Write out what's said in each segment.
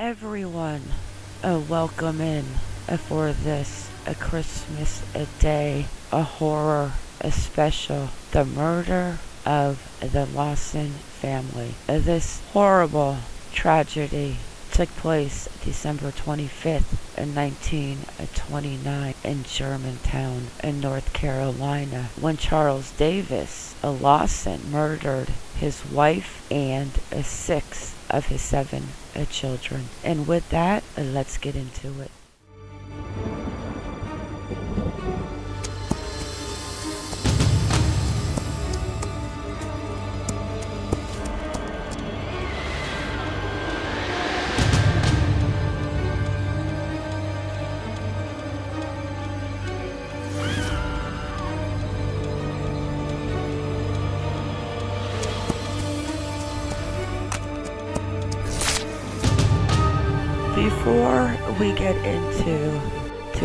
everyone, welcome in for this a Christmas a day, a horror, a special, the murder of the Lawson family. This horrible tragedy took place December 25th, 1929 in Germanton, in North Carolina, when Charles Davis Lawson murdered his wife and 6 of his 7 children. And with that, let's get into it. Before we get into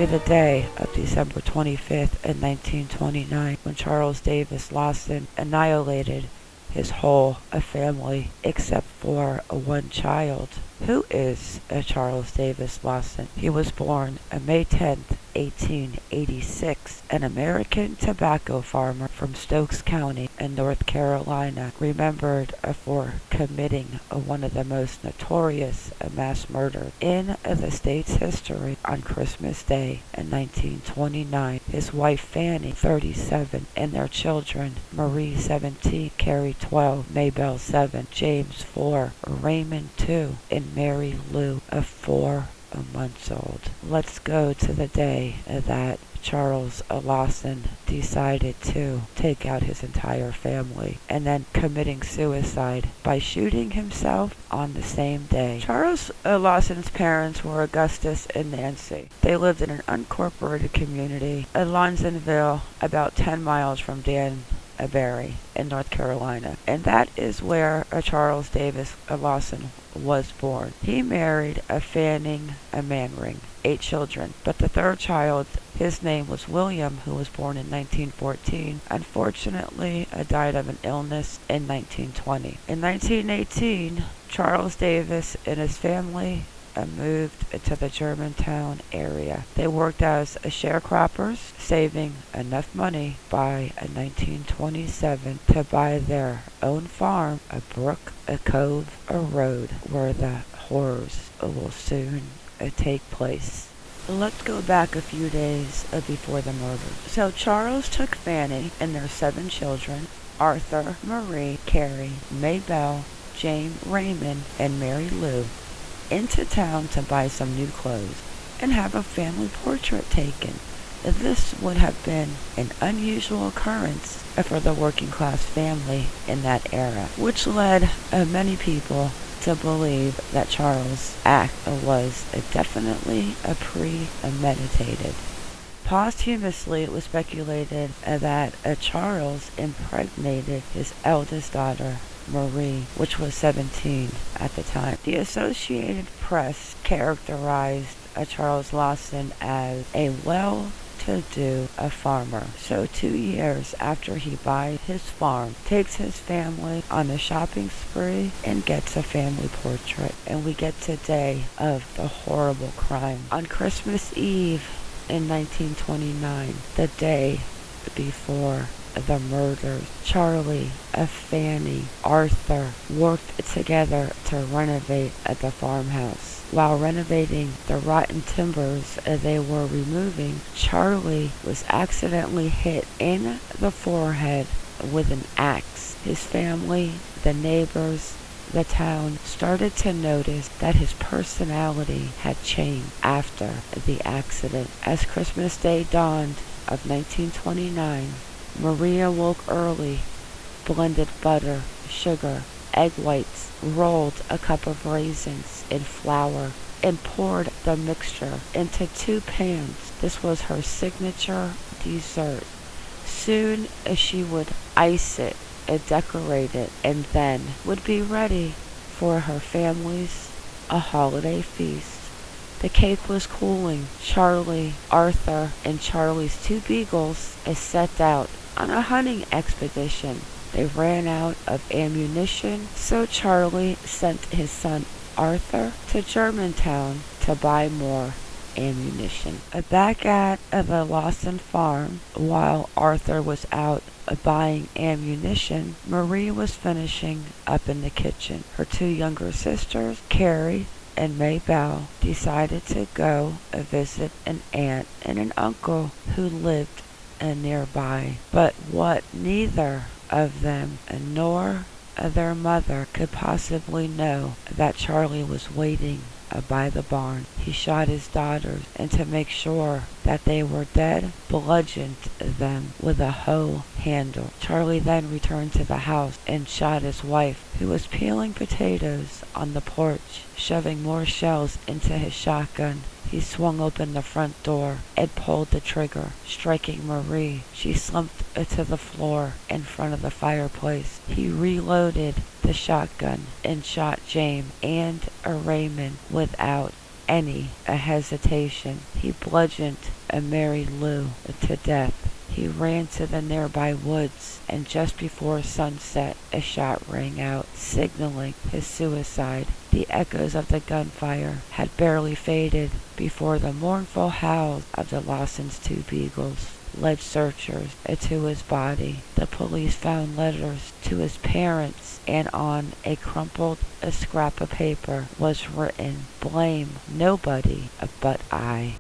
the day of December 25th in 1929, when Charles Davis Lawson annihilated his whole family except for one child. Who is Charles Davis Lawson? He was born May 10th, 1886, an American tobacco farmer from Stokes County in North Carolina, remembered for committing one of the most notorious mass murders in the state's history on Christmas Day in 1929. His wife Fanny, 37, and their children, Marie, 17, Carrie, 12, Maybelle, 7, James, 4, Raymond, 2, and Mary Lou, 4 months old. Let's go to the day that Charles Lawson decided to take out his entire family and then committing suicide by shooting himself on the same day. Charles Lawson's parents were Augustus and Nancy. They lived in an unincorporated community in Lawsonville, about 10 miles from Danbury in North Carolina, and that is where Charles Davis Lawson was born. He married Fanning Mannering, 8 children, but the third child, his name was William, who was born in 1914, unfortunately died of an illness in 1920. In 1918, Charles Davis and his family moved to the Germanton area. They worked as sharecroppers, saving enough money by 1927 to buy their own farm, a brook, a cove, a road, where the horrors will soon take place. Let's go back a few days before the murder. So Charles took Fanny and their 7 children, Arthur, Marie, Carrie, Maybelle, James, Raymond, and Mary Lou, into town to buy some new clothes and have a family portrait taken. This would have been an unusual occurrence for the working class family in that era, which led many people to believe that Charles' act was definitely premeditated. Posthumously, it was speculated that Charles impregnated his eldest daughter, Marie, which was 17 at the time. The Associated Press characterized Charles Lawson as a well-to-do farmer. So 2 years after he buys his farm, takes his family on a shopping spree and gets a family portrait. And we get to the day of the horrible crime. On Christmas Eve in 1929, the day before the murders, Charlie, Fanny, Arthur worked together to renovate the farmhouse. While renovating the rotten timbers they were removing, Charlie was accidentally hit in the forehead with an axe. His family, the neighbors, the town started to notice that his personality had changed after the accident. As Christmas Day dawned of 1929, Maria woke early, blended butter, sugar, egg whites, rolled a cup of raisins in flour, and poured the mixture into 2 pans. This was her signature dessert. Soon she would ice it, decorate it, and then would be ready for her family's holiday feast. The cake was cooling. Charlie, Arthur, and Charlie's 2 beagles set out on a hunting expedition. They ran out of ammunition, so Charlie sent his son Arthur to Germantown to buy more ammunition. Back at the Lawson farm, while Arthur was out buying ammunition, Marie was finishing up in the kitchen. Her two younger sisters, Carrie and Maybelle, decided to go visit an aunt and an uncle who lived nearby. But what neither of them nor their mother could possibly know that Charlie was waiting by the barn. He shot his daughters, and to make sure that they were dead, bludgeoned them with a hoe handle. Charlie then returned to the house and shot his wife, who was peeling potatoes on the porch. Shoving more shells into his shotgun, he swung open the front door and pulled the trigger, striking Marie. She slumped to the floor in front of the fireplace. He reloaded the shotgun and shot James and Raymond without any hesitation. He bludgeoned Mary Lou to death. He ran to the nearby woods, and just before sunset, a shot rang out, signaling his suicide. The echoes of the gunfire had barely faded before the mournful howls of the Lawson's two beagles led searchers to his body. The police found letters to his parents, and on a crumpled scrap of paper was written, "Blame nobody but I."